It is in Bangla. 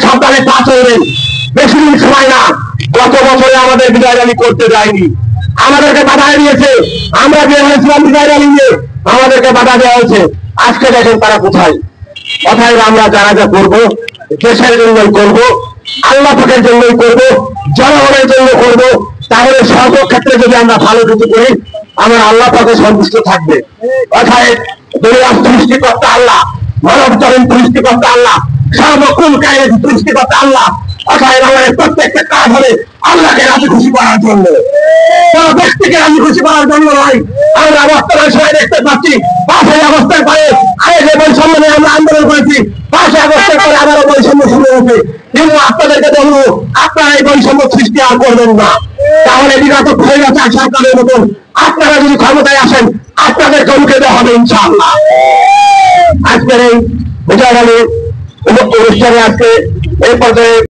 সাবধানে পা চলবেন। বেশি দিন সময় না, গত বছরে আমাদের বিজয় র্যালি করতে যায়নি, আমাদেরকে বাধা দিয়েছে। আমরা বের হয়েছিলাম বিজয় র্যালি নিয়ে, আমাদেরকে বাধা দেওয়া হয়েছে। আজকে দেখেন তারা কোথায়। অতএব আমরা জানাজা করবো, দেশের জন্যই করব, আল্লাহ পাকের জন্যই করব, জনগণের জন্য করব। তাহলে সর্বক্ষেত্রে যদি আমরা ভালো কিছু করি, আমরা আল্লাহ পাকে সন্তুষ্ট থাকবে। অতএব দুনিয়ার সৃষ্টিকর্তা আল্লাহ, মানব জগৎ সৃষ্টিকর্তা আল্লাহ, সর্বক্ষণ কায়ের সৃষ্টিকর্তা আল্লাহ। অতএব আমাদের প্রত্যেকটা কাজ হবে আল্লাহকে রাজি খুশি করার জন্য, কোন ব্যক্তিকে রাজি খুশি করার জন্য নয়। আমরা বর্তমান সময় দেখতে পাচ্ছি 5ই আগস্টের পরে যে বৈষম্য নিয়ে আমরা আন্দোলন করেছি, 5ই আগস্টের পরে আবারও বৈষম্য শুরু হয়েছে। কিন্তু আপনাদেরকে বলবো, আপনারা এই বৈষম্য সৃষ্টি আর করবেন না। তাহলে বিগত স্বৈরাচার সরকারের মতন আপনারা যদি ক্ষমতায় আসেন, আপনাদেরকে উঠে দেওয়া হবে ইনশাআল্লাহ। আজকের এই বিজয় র্যালি অনুষ্ঠানে আজকে এই পর্যায়ে